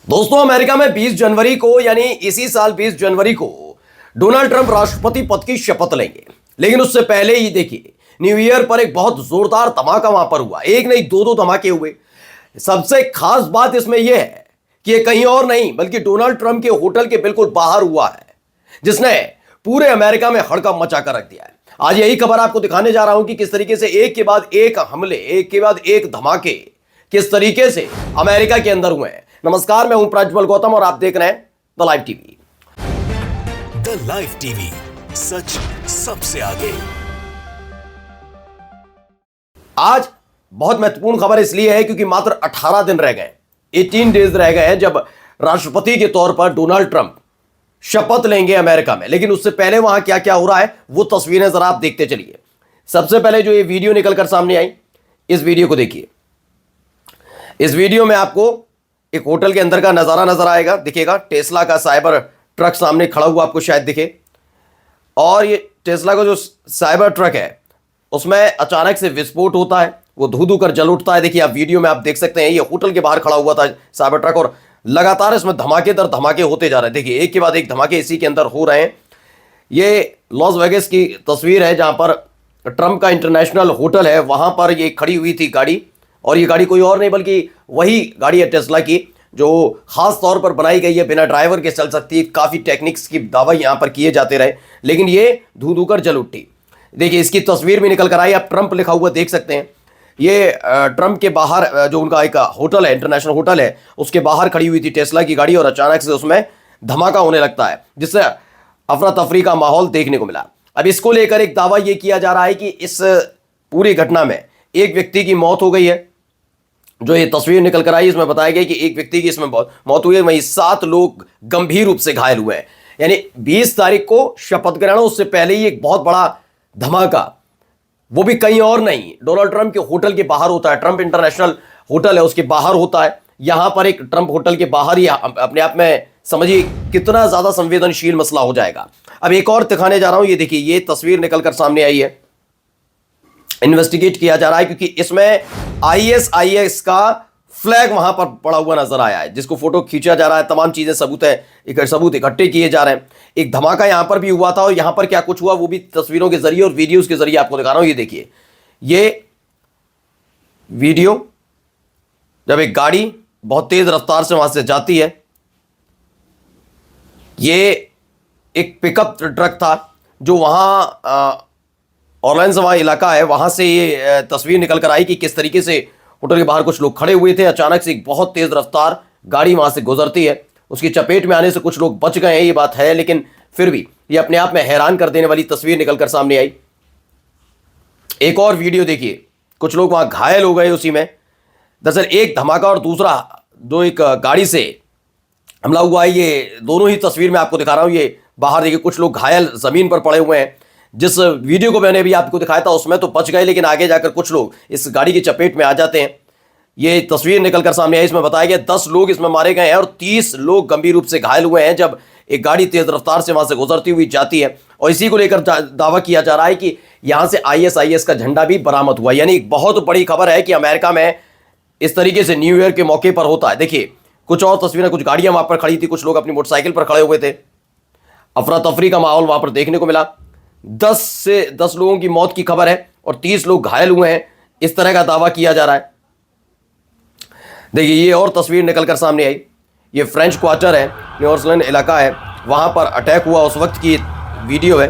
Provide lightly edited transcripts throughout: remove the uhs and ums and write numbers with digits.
दोस्तों, अमेरिका में 20 जनवरी को यानी इसी साल 20 जनवरी को डोनाल्ड ट्रंप राष्ट्रपति पद की शपथ लेंगे। लेकिन उससे पहले ही देखिए, न्यू ईयर पर एक बहुत जोरदार धमाका वहां पर हुआ। एक नहीं, दो धमाके हुए। सबसे खास बात इसमें यह है कि यह कहीं और नहीं बल्कि डोनाल्ड ट्रंप के होटल के बिल्कुल बाहर हुआ है, जिसने पूरे अमेरिका में हड़कंप मचा कर रख दिया है। आज यही खबर आपको दिखाने जा रहा हूं कि किस तरीके से एक के बाद एक हमले, एक के बाद एक धमाके किस तरीके से अमेरिका के अंदर हुए हैं। नमस्कार, मैं हूं प्रज्वल गौतम और आप देख रहे हैं the live TV. The live TV, सच सबसे आगे। आज बहुत महत्वपूर्ण खबर इसलिए है क्योंकि मात्र 18 दिन रह गए, 18 डेज रह गए हैं जब राष्ट्रपति के तौर पर डोनाल्ड ट्रंप शपथ लेंगे अमेरिका में। लेकिन उससे पहले वहां क्या क्या हो रहा है वो तस्वीरें जरा आप देखते चलिए। सबसे पहले जो ये वीडियो निकलकर सामने आई, इस वीडियो को देखिए। इस वीडियो में आपको एक होटल के अंदर का नजारा नजर आएगा, दिखेगा। टेस्ला का साइबर ट्रक सामने खड़ा हुआ आपको शायद दिखे, और ये टेस्ला का जो साइबर ट्रक है उसमें अचानक से विस्फोट होता है, वो धू धू कर जल उठता है। देखिए आप वीडियो में आप देख सकते हैं, ये होटल के बाहर खड़ा हुआ था साइबर ट्रक और लगातार इसमें धमाके दर धमाके होते जा रहे हैं। देखिए एक के बाद एक धमाके इसी के अंदर हो रहे हैं। ये लॉस वेगस की तस्वीर है जहां पर ट्रंप का इंटरनेशनल होटल है, वहां पर ये खड़ी हुई थी गाड़ी। और ये गाड़ी कोई और नहीं बल्कि वही गाड़ी है टेस्ला की, जो खास तौर पर बनाई गई है, बिना ड्राइवर के चल सकती है। काफ़ी टेक्निक्स की दावा यहाँ पर किए जाते रहे, लेकिन ये धू धू कर जल उठी। देखिए इसकी तस्वीर भी निकल कर आई, आप ट्रंप लिखा हुआ देख सकते हैं। ये ट्रंप के बाहर जो उनका एक होटल है, इंटरनेशनल होटल है, उसके बाहर खड़ी हुई थी टेस्ला की गाड़ी और अचानक से उसमें धमाका होने लगता है, जिससे अफरा तफरी का माहौल देखने को मिला। अब इसको लेकर एक दावा यह किया जा रहा है कि इस पूरी घटना में एक व्यक्ति की मौत हो गई है। जो ये तस्वीर निकल कर आई इसमें बताया गया कि एक व्यक्ति की इसमें मौत हुई है, वहीं 7 लोग गंभीर रूप से घायल हुए हैं। यानी 20 तारीख को शपथ ग्रहण, उससे पहले ही एक बहुत बड़ा धमाका, वो भी कहीं और नहीं, डोनाल्ड ट्रंप के होटल के बाहर होता है। ट्रंप इंटरनेशनल होटल है, उसके बाहर होता है। यहां पर एक ट्रंप होटल के बाहर ही अपने आप में समझिए कितना ज्यादा संवेदनशील मसला हो जाएगा। अब एक और दिखाने जा रहा हूं, ये देखिए, ये तस्वीर निकलकर सामने आई है। इन्वेस्टिगेट किया जा रहा है क्योंकि इसमें आईएसआईएस का फ्लैग वहां पर पड़ा हुआ नजर आया है, जिसको फोटो खींचा जा रहा है। तमाम चीजें सबूत इकट्ठे किए जा रहे हैं। एक धमाका यहां पर भी हुआ था और यहां पर क्या कुछ हुआ वो भी तस्वीरों के जरिए और वीडियोस के जरिए आपको दिखा रहा हूं। ये देखिए, ये वीडियो जब एक गाड़ी बहुत तेज रफ्तार से वहां से जाती है। ये एक पिकअप ट्रक था जो वहां ऑरलैंड वहाँ इलाका है, वहाँ से ये तस्वीर निकल कर आई कि किस तरीके से होटल के बाहर कुछ लोग खड़े हुए थे। अचानक से एक बहुत तेज़ रफ्तार गाड़ी वहाँ से गुजरती है, उसकी चपेट में आने से कुछ लोग बच गए हैं, ये बात है। लेकिन फिर भी ये अपने आप में हैरान कर देने वाली तस्वीर निकल कर सामने आई। एक और वीडियो देखिए, कुछ लोग वहाँ घायल हो गए उसी में। दरअसल एक धमाका और दूसरा जो एक गाड़ी से हमला हुआ है, ये दोनों ही तस्वीर में आपको दिखा रहा हूँ। ये बाहर देखिए, कुछ लोग घायल ज़मीन पर पड़े हुए हैं। जिस वीडियो को मैंने भी आपको दिखाया था उसमें तो बच गए, लेकिन आगे जाकर कुछ लोग इस गाड़ी की चपेट में आ जाते हैं। ये तस्वीर निकलकर सामने आई, इसमें बताया गया 10 लोग इसमें मारे गए हैं और 30 लोग गंभीर रूप से घायल हुए हैं जब एक गाड़ी तेज रफ्तार से वहां से गुजरती हुई जाती है। और इसी को लेकर दावा किया जा रहा है कि यहां से आईएसआईएस का झंडा भी बरामद हुआ। यानी एक बहुत बड़ी खबर है कि अमेरिका में इस तरीके से न्यू ईयर के मौके पर होता है। देखिए कुछ और तस्वीरें, कुछ गाड़ियां वहां पर खड़ी थी, कुछ लोग अपनी मोटरसाइकिल पर खड़े हुए थे। अफरा तफरी का माहौल वहां पर देखने को मिला। 10 लोगों की मौत की खबर है और 30 लोग घायल हुए हैं, इस तरह का दावा किया जा रहा है। देखिए ये और तस्वीर निकलकर सामने आई, ये फ्रेंच क्वार्टर है, न्यूऑर्लिंस इलाका है, वहां पर अटैक हुआ उस वक्त की वीडियो है।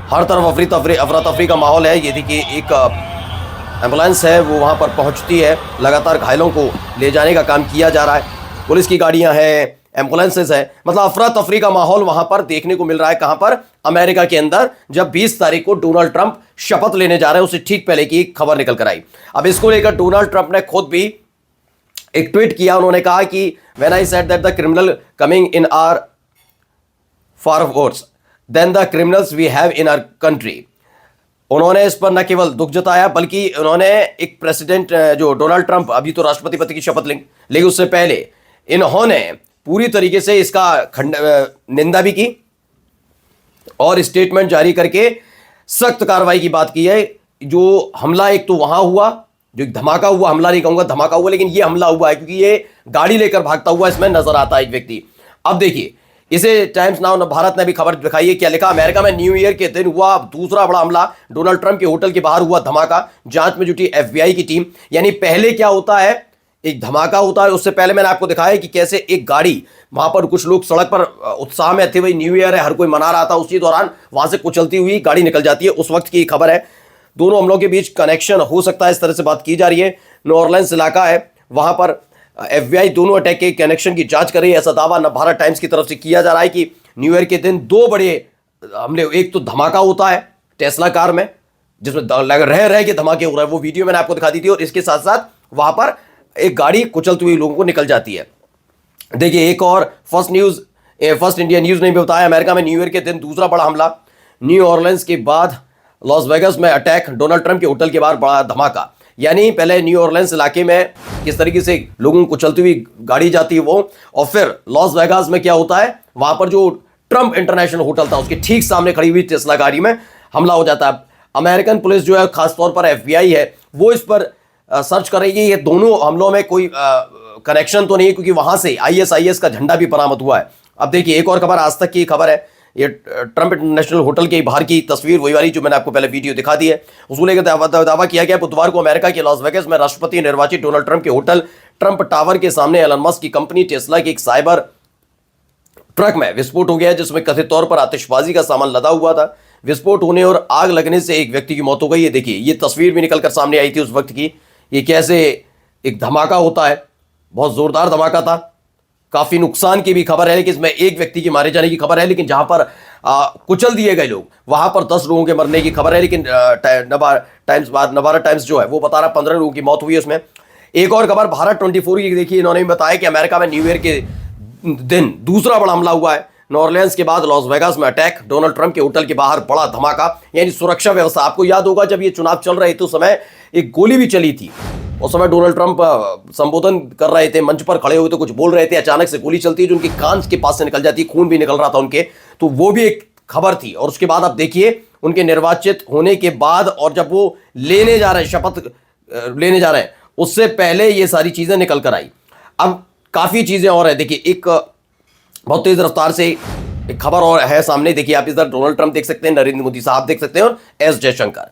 हर तरफ अफरा तफरी का माहौल है। ये देखिए एक एम्बुलेंस है, वो वहां पर पहुंचती है, लगातार घायलों को ले जाने का काम किया जा रहा है। पुलिस की गाड़ियां हैं, एम्बुलेंसेज है, मतलब अफरा तफरी का माहौल वहां पर देखने को मिल रहा है। कहां पर? अमेरिका के अंदर, जब 20 तारीख को डोनाल्ड ट्रंप शपथ लेने जा रहे हैं, उससे ठीक पहले की खबर निकल कर आई। अब इसको लेकर डोनाल्ड ट्रंप ने खुद भी एक ट्वीट किया। उन्होंने कहा कि when I said that the criminal coming in our for votes then the criminals we have in our country. उन्होंने इस पर न केवल दुख जताया बल्कि उन्होंने एक प्रेसिडेंट जो डोनाल्ड ट्रंप अभी तो राष्ट्रपति पद की शपथ लेंगे, लेकिन उससे पहले इन्होंने पूरी तरीके से इसका निंदा भी की और स्टेटमेंट जारी करके सख्त कार्रवाई की बात की है। जो हमला एक तो वहां हुआ जो एक धमाका हुआ, हमला नहीं कहूंगा, धमाका हुआ, लेकिन ये हमला हुआ है क्योंकि ये गाड़ी लेकर भागता हुआ इसमें नजर आता है एक व्यक्ति। अब देखिए, इसे टाइम्स नाउ भारत ने भी खबर दिखाई है। क्या लिखा? अमेरिका में न्यू ईयर के दिन हुआ दूसरा बड़ा हमला, डोनाल्ड ट्रंप के होटल के बाहर हुआ धमाका, जांच में जुटी FBI की टीम। यानी पहले क्या होता है, एक धमाका होता है, उससे पहले मैंने आपको दिखाया कि कैसे एक गाड़ी, वहां पर कुछ लोग सड़क पर उत्साह में थे, भाई न्यू ईयर है, हर कोई मना रहा था, उसी दौरान वहां से कुचलती हुई गाड़ी निकल जाती है। उस वक्त की खबर है। दोनों हमलों के बीच कनेक्शन हो सकता है, इस तरह से बात की जा रही है। न्यू ऑरलीन्स इलाका है, वहां पर FBI दोनों अटैक के कनेक्शन की जांच कर रही है। ऐसा दावा भारत टाइम्स की तरफ से किया जा रहा है कि न्यू ईयर के दिन दो बड़े हमले, एक तो धमाका होता है टेस्ला कार में, जिसमें रह के धमाके हो रहे हैं, वो वीडियो मैंने आपको दिखा दी थी, और इसके साथ साथ वहां पर एक गाड़ी कुचलती हुई लोगों को निकल जाती है। देखिए, एक और फर्स्ट इंडिया न्यूज ने भी बताया, अमेरिका में न्यू ईयर के दिन दूसरा बड़ा हमला, न्यू ऑरलीन्स के बाद लॉस वेगस में अटैक, डोनाल्ड ट्रंप के होटल के बाहर बड़ा धमाका। यानी पहले न्यू ऑरलीन्स इलाके में किस तरीके से लोगों को कुचलती हुई गाड़ी जाती है वो, और फिर लॉस वेगास में क्या होता है, वहां पर जो ट्रंप इंटरनेशनल होटल था उसके ठीक सामने खड़ी हुई टेस्ला गाड़ी में हमला हो जाता है। अमेरिकन पुलिस जो है, खासतौर पर FBI है, वो इस पर सर्च कर रही है। ये दोनों हमलों में कोई कनेक्शन तो नहीं, क्योंकि वहां से ISIS का झंडा भी बरामद हुआ है। अब देखिए, एक और खबर, आज तक की खबर है, ये ट्रंप इंटरनेशनल होटल के बाहर की तस्वीर, वही वाली जो मैंने आपको पहले वीडियो दिखा दी है, उसको लेकर दावा किया गया। बुधवार को अमेरिका के लॉस वेगस में राष्ट्रपति निर्वाचित डोनाल्ड ट्रंप के होटल ट्रंप टावर के सामने एलन मस्क की कंपनी टेस्ला की एक साइबर ट्रक में विस्फोट हो गया, जिसमें कथित तौर पर आतिशबाजी का सामान लदा हुआ था। विस्फोट होने और आग लगने से एक व्यक्ति की मौत हो गई है। देखिए, ये तस्वीर भी निकलकर सामने आई थी उस वक्त की। ये कैसे एक धमाका होता है, बहुत जोरदार धमाका था। काफी नुकसान की भी खबर है, लेकिन इसमें एक व्यक्ति के मारे जाने की खबर है, लेकिन जहां पर कुचल दिए गए लोग, वहां पर 10 लोगों के मरने की खबर है। लेकिन नवारा टाइम्स जो है वो बता रहा 15 लोगों की मौत हुई है उसमें। एक और खबर भारत 24 की, देखिए, इन्होंने भी बताया कि अमेरिका में न्यू ईयर के दिन दूसरा बड़ा हमला हुआ है। न्यू ऑरलीन्स के बाद लॉस वेगास में अटैक, डोनाल्ड ट्रंप के होटल के बाहर बड़ा धमाका। यानी सुरक्षा व्यवस्था, आपको याद होगा जब ये चुनाव चल रहे थे उस समय एक गोली भी चली थी। उस समय डोनाल्ड ट्रंप संबोधन कर रहे थे, मंच पर खड़े हुए तो कुछ बोल रहे थे, अचानक से गोली चलती है जो उनके कान के पास से निकल जाती है, खून भी निकल रहा था उनके, तो वो भी एक खबर थी। और उसके बाद आप देखिए, उनके निर्वाचित होने के बाद और जब वो लेने जा रहे हैं, शपथ लेने जा रहे हैं, उससे पहले ये सारी चीजें निकल कर आई। अब काफी चीजें और है। देखिए, एक बहुत तेज रफ्तार से एक खबर और है सामने। देखिए, आप इधर डोनाल्ड ट्रंप देख सकते हैं, नरेंद्र मोदी साहब देख सकते हैं, और S जयशंकर।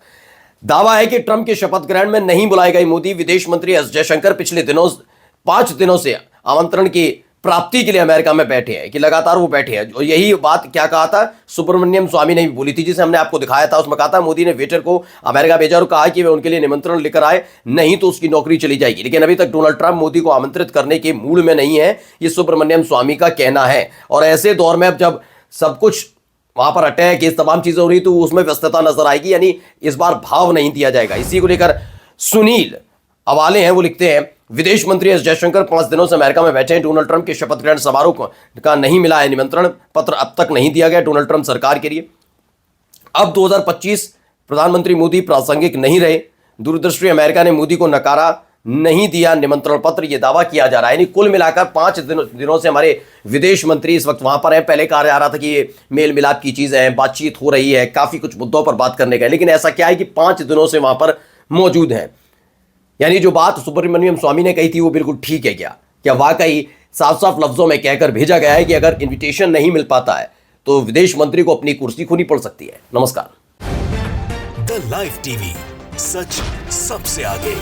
दावा है कि ट्रंप के शपथ ग्रहण में नहीं बुलाए गए मोदी। विदेश मंत्री S जयशंकर पिछले 5 दिनों से आमंत्रण की प्राप्ति के लिए अमेरिका में बैठे हैं, कि लगातार वो बैठे हैं। और यही बात क्या कहा था, सुब्रमण्यम स्वामी ने भी बोली थी, जिसे हमने आपको दिखाया था। उसमें कहा था मोदी ने वेटर को अमेरिका भेजा और कहा कि वे उनके लिए निमंत्रण लेकर आए, नहीं तो उसकी नौकरी चली जाएगी। लेकिन अभी तक डोनाल्ड ट्रंप मोदी को आमंत्रित करने के मूड में नहीं है, ये सुब्रमण्यम स्वामी का कहना है। और ऐसे दौर में अब जब सब कुछ वहां पर अटैक, ये तमाम चीजें हो रही, तो उसमें व्यस्तता नजर आएगी। यानी इस बार भाव नहीं दिया जाएगा। इसी को लेकर सुनील अवाले हैं, वो लिखते हैं, विदेश मंत्री S जयशंकर 5 दिनों से अमेरिका में बैठे हैं। डोनाल्ड ट्रंप के शपथ ग्रहण समारोह का नहीं मिला है निमंत्रण पत्र, अब तक नहीं दिया गया डोनाल्ड ट्रंप सरकार के लिए। अब 2025 प्रधानमंत्री मोदी प्रासंगिक नहीं रहे। दूरदृष्टि अमेरिका ने मोदी को नकारा, नहीं दिया निमंत्रण पत्र, यह दावा किया जा रहा है। यानी कुल मिलाकर 5 दिनों से हमारे विदेश मंत्री इस वक्त वहां पर हैं। पहले कहा जा रहा था कि ये मेल मिलाप की चीजें हैं, बातचीत हो रही है, काफी कुछ मुद्दों पर बात करने का, लेकिन ऐसा क्या है कि 5 दिनों से वहां पर मौजूद हैं। यानी जो बात सुब्रमण्यम स्वामी ने कही थी वो बिल्कुल ठीक है क्या वाकई साफ साफ लफ्जों में कहकर भेजा गया है कि अगर इन्विटेशन नहीं मिल पाता है तो विदेश मंत्री को अपनी कुर्सी खोनी पड़ सकती है। नमस्कार। द लाइव टीवी, सच सबसे आगे।